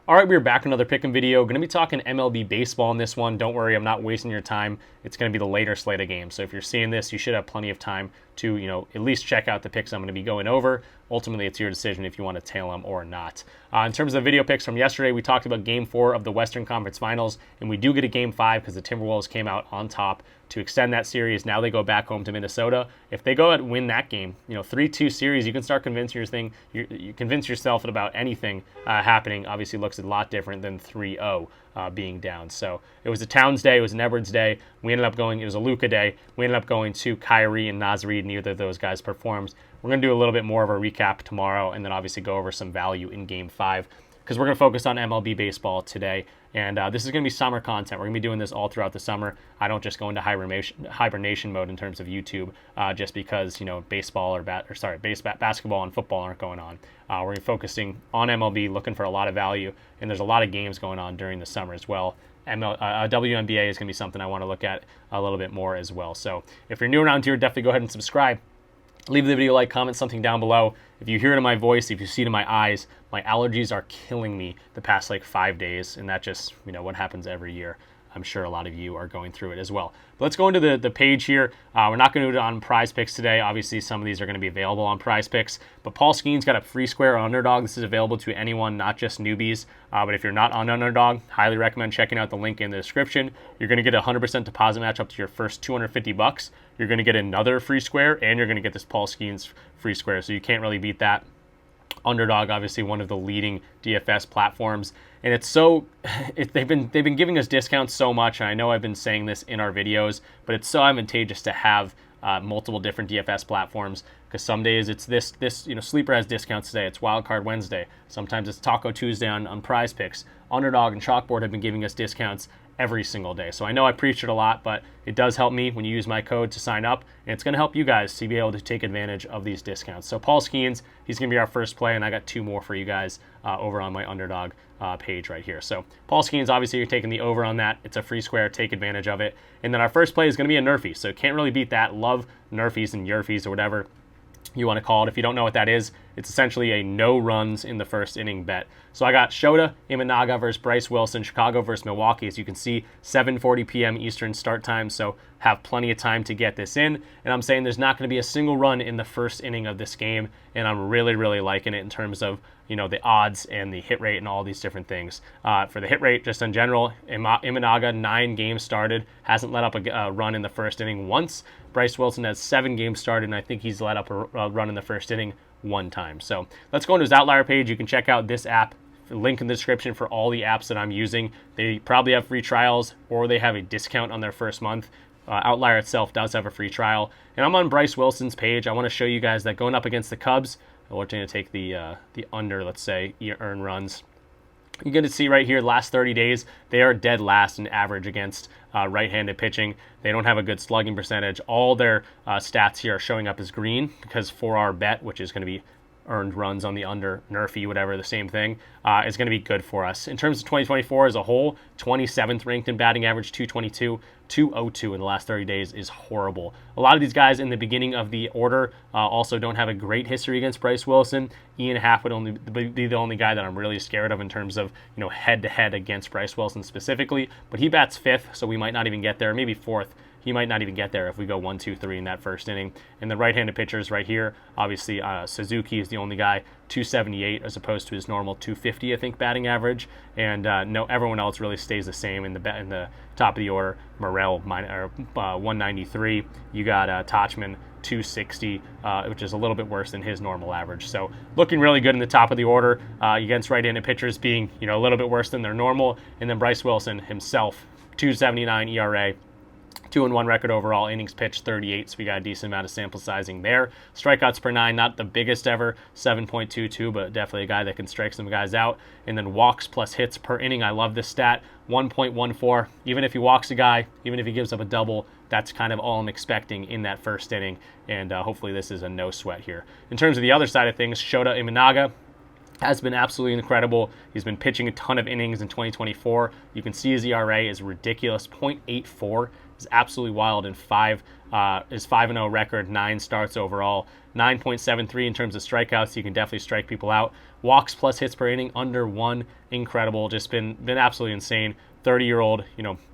All right, we're back with another pick'em video. Going to be talking MLB baseball in this one. Don't worry, I'm not wasting your time. It's going to be the later slate of games. So if you're seeing this, you should have plenty of time to, at least check out the picks I'm going to be going over. Ultimately, it's your decision if you want to tail them or not. In terms of the video picks from yesterday, we talked about Game 4 of the Western Conference Finals, and we do get a Game 5 because the Timberwolves came out on top to extend that series. Now they go back home to Minnesota. If they go and win that game, 3-2 series, you can start convincing you convince yourself about anything happening. Obviously, looks a lot different than 3-0 being down. So it was a Towns day, it was an Edwards day. It was a Luka day. We ended up going to Kyrie and Naz Reid. Neither of those guys performed. We're going to do a little bit more of a recap tomorrow, and then obviously go over some value in Game 5 because we're going to focus on MLB baseball today. And this is going to be summer content. We're going to be doing this all throughout the summer. I don't just go into hibernation mode in terms of YouTube just because, basketball and football aren't going on. We're focusing on MLB, looking for a lot of value, and there's a lot of games going on during the summer as well. WNBA is going to be something I want to look at a little bit more as well. So if you're new around here, definitely go ahead and subscribe. Leave the video a like, comment something down below. If you hear it in my voice, if you see it in my eyes, my allergies are killing me the past 5 days, and that just, what happens every year. I'm sure a lot of you are going through it as well. But let's go into the page here. We're not going to do it on PrizePicks today. Obviously, some of these are going to be available on PrizePicks. But Paul Skeen's got a free square on Underdog. This is available to anyone, not just newbies. But if you're not on Underdog, highly recommend checking out the link in the description. You're going to get a 100% deposit match up to your first $250. You're going to get another free square, and you're going to get this Paul Skeen's free square. So you can't really beat that. Underdog, obviously one of the leading DFS platforms, and they've been giving us discounts so much. And I know I've been saying this in our videos, but it's so advantageous to have multiple different DFS platforms because some days it's this Sleeper has discounts today. It's Wildcard Wednesday. Sometimes it's Taco Tuesday on PrizePicks. Underdog and Chalkboard have been giving us discounts every single day. So I know I preach it a lot, but it does help me when you use my code to sign up, and it's going to help you guys to be able to take advantage of these discounts. So Paul Skeens, he's going to be our first play, and I got two more for you guys over on my Underdog page right here. So Paul Skeens, obviously you're taking the over on that. It's a free square, take advantage of it. And then our first play is going to be a nerfy, so can't really beat that. Love nerfies and yerfies or whatever you want to call it. If you don't know what that is, it's essentially a no runs in the first inning bet. So I got Shota Imanaga versus Bryce Wilson, Chicago versus Milwaukee. As you can see, 7:40 p.m. Eastern start time, so have plenty of time to get this in. And I'm saying there's not going to be a single run in the first inning of this game, and I'm really, really liking it in terms of the odds and the hit rate and all these different things. For the hit rate, just in general, Imanaga, 9 games started, hasn't let up a run in the first inning once. Bryce Wilson has 7 games started, and I think he's let up a run in the first inning 1 time. So let's go into his Outlier page. You can check out this app. Link in the description for all the apps that I'm using. They probably have free trials or they have a discount on their first month. Outlier itself does have a free trial. And I'm on Bryce Wilson's page. I want to show you guys that going up against the Cubs, we're going to take the under, let's say, earn runs. You're going to see right here, last 30 days, they are dead last in average against right-handed pitching. They don't have a good slugging percentage. All their stats here are showing up as green because for our bet, which is going to be earned runs on the under, nerfy, whatever, the same thing, is going to be good for us. In terms of 2024 as a whole, 27th ranked in batting average, 222, 202 in the last 30 days is horrible. A lot of these guys in the beginning of the order also don't have a great history against Bryce Wilson. Ian Happ would only be the only guy that I'm really scared of in terms of head-to-head against Bryce Wilson specifically, but he bats 5th, so we might not even get there, maybe 4th. He might not even get there if we go 1, 2, 3 in that first inning. And the right-handed pitchers right here, obviously Suzuki is the only guy, 278 as opposed to his normal 250, I think, batting average. And no, everyone else really stays the same in the top of the order. Morel, 193. You got Tachman, 260, which is a little bit worse than his normal average. So looking really good in the top of the order against right-handed pitchers being a little bit worse than their normal. And then Bryce Wilson himself, 279 ERA. 2-1 record overall, innings pitched 38, so we got a decent amount of sample sizing there. Strikeouts per 9, not the biggest ever, 7.22, but definitely a guy that can strike some guys out. And then walks plus hits per inning, I love this stat, 1.14. Even if he walks a guy, even if he gives up a double, that's kind of all I'm expecting in that first inning, and hopefully this is a no sweat here. In terms of the other side of things, Shota Imanaga has been absolutely incredible. He's been pitching a ton of innings in 2024. You can see his ERA is ridiculous, 0.84. Is absolutely wild, and his 5-0 record, 9 starts overall, 9.73 in terms of strikeouts. You can definitely strike people out. Walks plus hits per inning under 1, incredible. Just been absolutely insane. 30-year-old,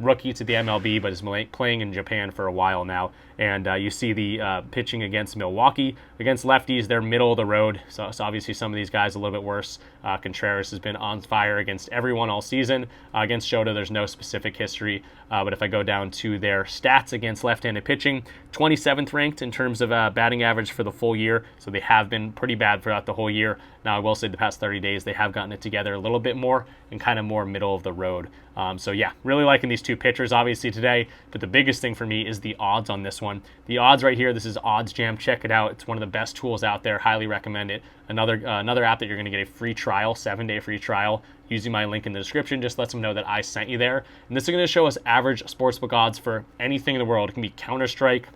rookie to the MLB, but is playing in Japan for a while now. And you see the pitching against Milwaukee. Against lefties, they're middle of the road. So obviously some of these guys a little bit worse. Contreras has been on fire against everyone all season. Against Shota, there's no specific history. But if I go down to their stats against left-handed pitching, 27th ranked in terms of batting average for the full year. So they have been pretty bad throughout the whole year. Now, I will say the past 30 days, they have gotten it together a little bit more and kind of more middle of the road. So yeah, really liking these two pitchers obviously today, but the biggest thing for me is the odds on this one. The odds right here, this is Odds Jam. Check it out. It's one of the best tools out there. Highly recommend it. Another app that you're going to get a free trial, 7-day free trial, using my link in the description. Just lets them know that I sent you there. And this is going to show us average sportsbook odds for anything in the world. It can be Counter-Strike,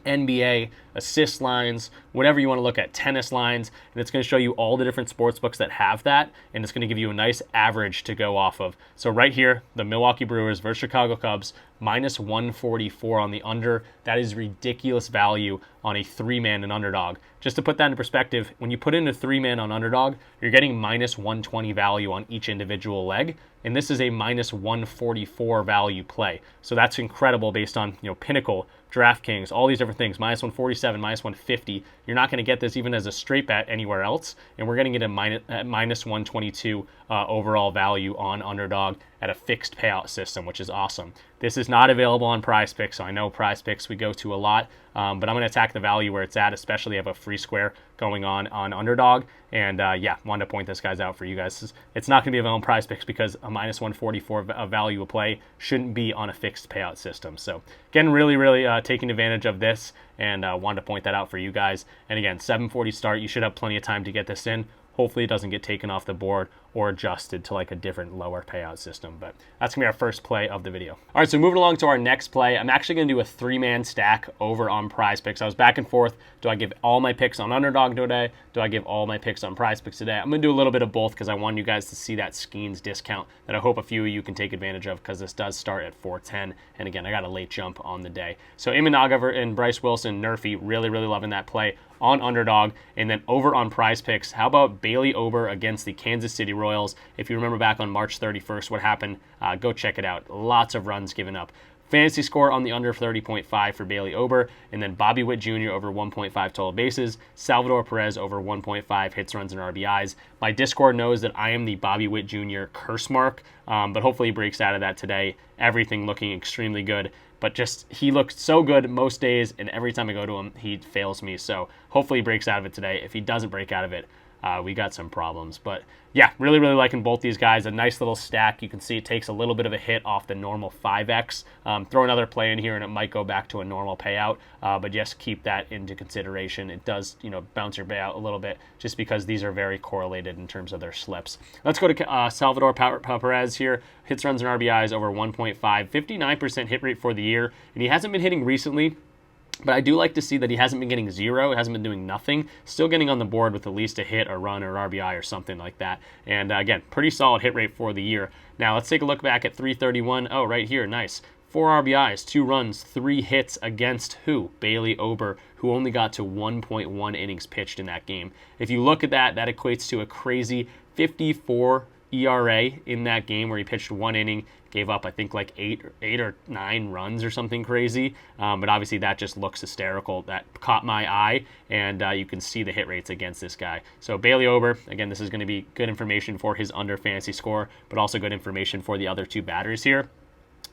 NBA, assist lines, whatever you want to look at, tennis lines, and it's going to show you all the different sports books that have that, and it's going to give you a nice average to go off of. So right here, the Milwaukee Brewers versus Chicago Cubs, minus 144 on the under. That is ridiculous value on a 3-man and Underdog. Just to put that in perspective, when you put in a 3-man on Underdog, you're getting minus 120 value on each individual leg, and this is a minus 144 value play. So that's incredible based on, Pinnacle, DraftKings, all these different things, minus 147, minus 150. You're not going to get this even as a straight bet anywhere else, and we're getting it at minus 122 overall value on Underdog at a fixed payout system, which is awesome. This is not available on PrizePicks, so I know PrizePicks we go to a lot, but I'm going to attack the value where it's at, especially if I have a free square going on Underdog, and wanted to point this guys out for you guys. It's not going to be available on PrizePicks because a minus 144 value of play shouldn't be on a fixed payout system. So again, really taking advantage of this, and wanted to point that out for you guys. And again, 7:40 start. You should have plenty of time to get this in. Hopefully it doesn't get taken off the board or adjusted to like a different lower payout system. But that's going to be our first play of the video. All right, so moving along to our next play, I'm actually going to do a 3-man stack over on PrizePicks. I was back and forth. Do I give all my picks on Underdog today? Do I give all my picks on PrizePicks today? I'm going to do a little bit of both because I want you guys to see that Skeens discount that I hope a few of you can take advantage of because this does start at 410. And again, I got a late jump on the day. So Imanaga and Bryce Wilson, nerfy, really loving that play on Underdog. And then over on PrizePicks, how about Bailey Ober against the Kansas City Royals? If you remember back on March 31st, what happened, go check it out. Lots of runs given up. Fantasy score on the under 30.5 for Bailey Ober, and then Bobby Witt Jr. over 1.5 total bases, Salvador Perez over 1.5 hits, runs, and RBIs. My Discord knows that I am the Bobby Witt Jr. curse mark, but hopefully he breaks out of that today. Everything looking extremely good, but just he looked so good most days, and every time I go to him, he fails me. So hopefully he breaks out of it today. If he doesn't break out of it, we got some problems. But yeah, really liking both these guys. A nice little stack. You can see it takes a little bit of a hit off the normal 5x. Throw another play in here and it might go back to a normal payout, but just keep that into consideration. It does, bounce your payout a little bit just because these are very correlated in terms of their slips. Let's go to Salvador Perez here. Hits, runs, and RBIs over 1.5. 59% hit rate for the year, and he hasn't been hitting recently. But I do like to see that he hasn't been getting zero, hasn't been doing nothing, still getting on the board with at least a hit, a run, or RBI or something like that. And again, pretty solid hit rate for the year. Now let's take a look back at 331. Oh, right here, nice. 4 RBIs, 2 runs, 3 hits against who? Bailey Ober, who only got to 1.1 innings pitched in that game. If you look at that, that equates to a crazy 54 ERA in that game where he pitched 1 inning, gave up I think like 8 or 9 runs or something crazy, but obviously that just looks hysterical. That caught my eye, and you can see the hit rates against this guy. So Bailey Ober, again, this is going to be good information for his under fantasy score, but also good information for the other 2 batters here.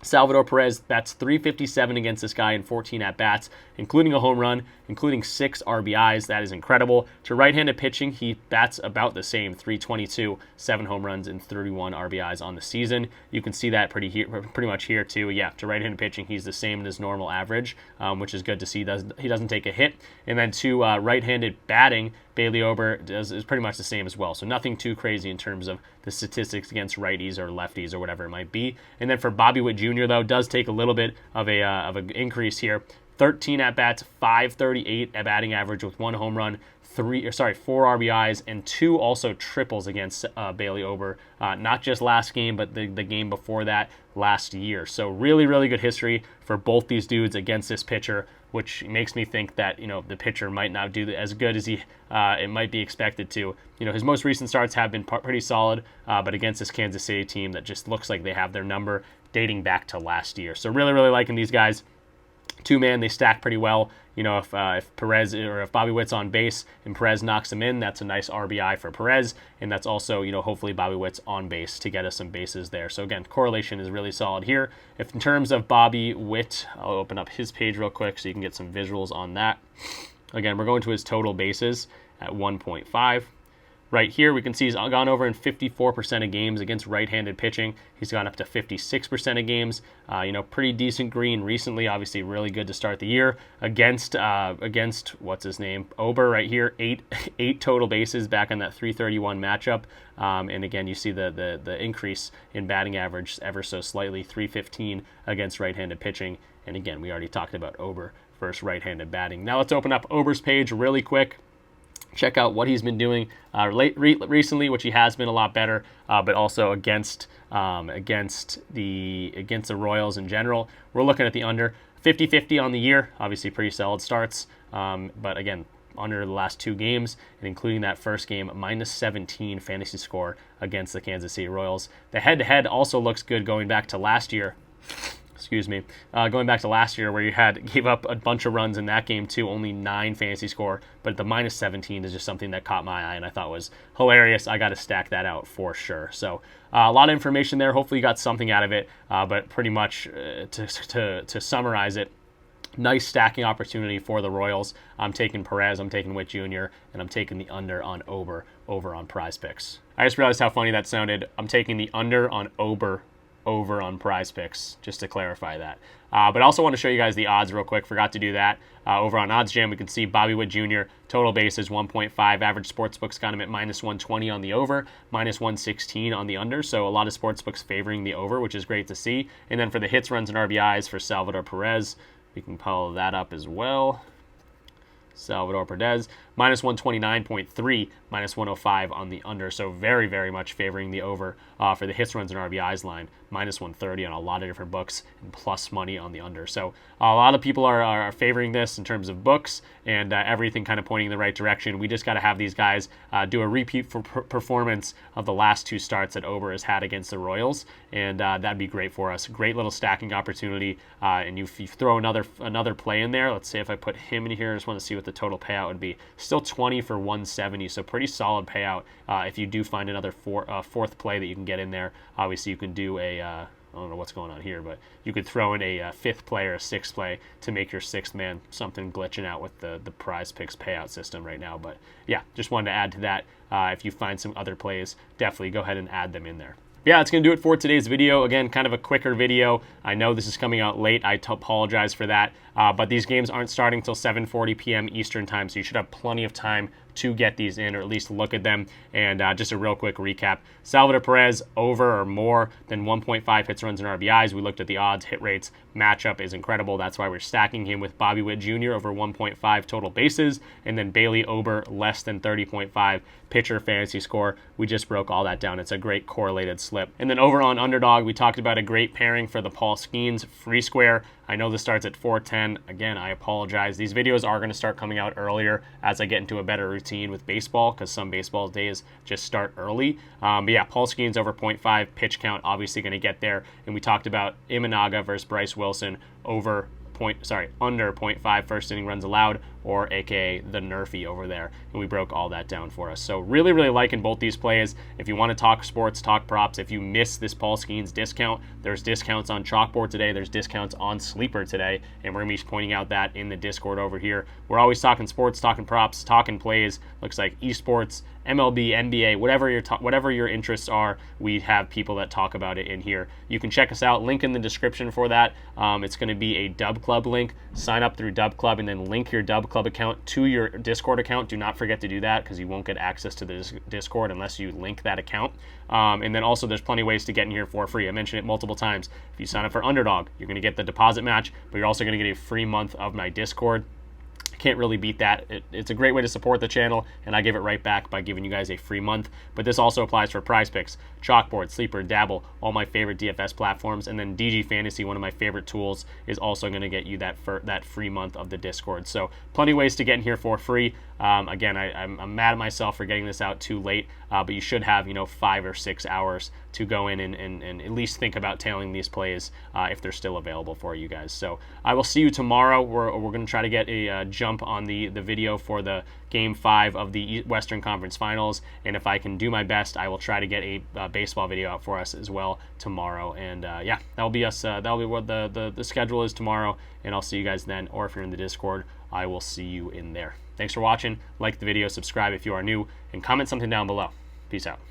Salvador Perez, that's 357 against this guy in 14 at-bats, including a home run, including 6 RBIs. That is incredible. To right-handed pitching, he bats about the same, 322, 7 home runs, and 31 RBIs on the season. You can see that pretty much here, too. Yeah, to right-handed pitching, he's the same as his normal average, which is good to see. He doesn't take a hit. And then to right-handed batting, Bailey Ober is pretty much the same as well. So nothing too crazy in terms of the statistics against righties or lefties or whatever it might be. And then for Bobby Witt Jr., though, does take a little bit of an increase here. 13 at-bats, 538 at batting average with 1 home run, 4 RBIs, and 2 also triples against Bailey Ober. Not just last game, but the game before that last year. So really good history for both these dudes against this pitcher. which makes me think that, the pitcher might not do as good as it might be expected to. His most recent starts have been pretty solid, but against this Kansas City team that just looks like they have their number dating back to last year. So really, really liking these guys. Two-man, they stack pretty well. If Perez or if Bobby Witt's on base and Perez knocks him in, that's a nice RBI for Perez, and that's also, hopefully Bobby Witt's on base to get us some bases there. So again, correlation is really solid here. If in terms of Bobby Witt, I'll open up his page real quick so you can get some visuals on that. Again, we're going to his total bases at 1.5. Right here, we can see he's gone over in 54% of games against right-handed pitching. He's gone up to 56% of games. Pretty decent green recently. Obviously, really good to start the year against what's his name, Ober. Right here, eight total bases back on that 331 matchup. And again, you see the increase in batting average ever so slightly, 315 against right-handed pitching. And again, we already talked about Ober versus right-handed batting. Now let's open up Ober's page really quick. Check out what he's been doing recently, which he has been a lot better, but also against the Royals in general. We're looking at the under 50-50 on the year. Obviously, pretty solid starts, but again, under the last 2 games, and including that first game, -17 fantasy score against the Kansas City Royals. The head-to-head also looks good going back to last year. Going back to last year where you gave up a bunch of runs in that game too, only 9 fantasy score, but the -17 is just something that caught my eye and I thought was hilarious. I got to stack that out for sure. So a lot of information there. Hopefully you got something out of it, but pretty much to summarize it, nice stacking opportunity for the Royals. I'm taking Perez, I'm taking Witt Jr., and I'm taking the under on Ober over on PrizePicks. I just realized how funny that sounded. I'm taking the under on Ober over on PrizePicks, just to clarify that. But I also want to show you guys the odds real quick. Forgot to do that. Over on OddsJam, we can see Bobby Witt Jr. total bases 1.5. Average sportsbooks got him at -120 on the over, -116 on the under. So a lot of sportsbooks favoring the over, which is great to see. And then for the hits, runs, and RBIs for Salvador Perez, we can follow that up as well. Salvador Perez, -129.3, -105 on the under. So very, very much favoring the over for the hits, runs, and RBIs line. -130 on a lot of different books and plus money on the under. So a lot of people are favoring this in terms of books and everything kind of pointing in the right direction. We just got to have these guys do a repeat performance of the last 2 starts that Ober has had against the Royals, and that'd be great for us. Great little stacking opportunity. And if you throw another play in there, let's say if I put him in here, I just want to see what the total payout would be. Still 20 for 170, so pretty solid payout. If you do find another fourth play that you can get in there, obviously you can do I don't know what's going on here, but you could throw in a 5th play or a 6th play to make your 6th man. Something glitching out with the PrizePicks payout system right now. But yeah, just wanted to add to that. If you find some other plays, definitely go ahead and add them in there. Yeah, that's going to do it for today's video. Again, kind of a quicker video. I know this is coming out late. I apologize for that. But these games aren't starting until 7:40 p.m. Eastern time, so you should have plenty of time to get these in, or at least look at them. And just a real quick recap. Salvador Perez, over or more than 1.5 hits, runs, and RBIs. We looked at the odds. Hit rates matchup is incredible. That's why we're stacking him with Bobby Witt Jr. over 1.5 total bases, and then Bailey Ober less than 30.5 pitcher fantasy score. We just broke all that down. It's a great correlated slip. And then over on Underdog, we talked about a great pairing for the Paul Skeens free square. I know this starts at 4:10. Again, I apologize. These videos are going to start coming out earlier as I get into a better routine with baseball, because some baseball days just start early. But yeah, Paul Skeens over 0.5 pitch count, obviously going to get there. And we talked about Imanaga versus Bryce Wilson under 0.5 first inning runs allowed, or aka the nerfy over there, and we broke all that down for us. So really, really liking both these plays. If you want to talk sports, talk props, if you miss this Paul Skeens discount, there's discounts on Chalkboard today, there's discounts on Sleeper today, and we're going to be pointing out that in the Discord over here. We're always talking sports, talking props, talking plays. Looks like esports, MLB, NBA, whatever your interests are, we have people that talk about it in here. You can check us out. Link in the description for that. It's going to be a Dub Club link. Sign up through Dub Club and then link your Dub Club account to your Discord account. Do not forget to do that, because you won't get access to the Discord unless you link that account. And then also there's plenty of ways to get in here for free. I mentioned it multiple times. If you sign up for Underdog, you're going to get the deposit match, but you're also going to get a free month of my Discord. can't really beat that. It's a great way to support the channel, and I give it right back by giving you guys a free month. But this also applies for PrizePicks, Chalkboard, Sleeper, Dabble, all my favorite DFS platforms, and then DG Fantasy, one of my favorite tools, is also going to get you that free month of the Discord. So plenty of ways to get in here for free. Again, I'm mad at myself for getting this out too late, but you should have 5 or 6 hours to go in and at least think about tailing these plays if they're still available for you guys. So I will see you tomorrow. We're going to try to get a jump on the video for the Game 5 of the Western Conference Finals, and if I can do my best, I will try to get a baseball video out for us as well tomorrow. And yeah, that'll be us. That'll be what the schedule is tomorrow, and I'll see you guys then. Or if you're in the Discord, I will see you in there. Thanks for watching. Like the video, subscribe if you are new, and comment something down below. Peace out.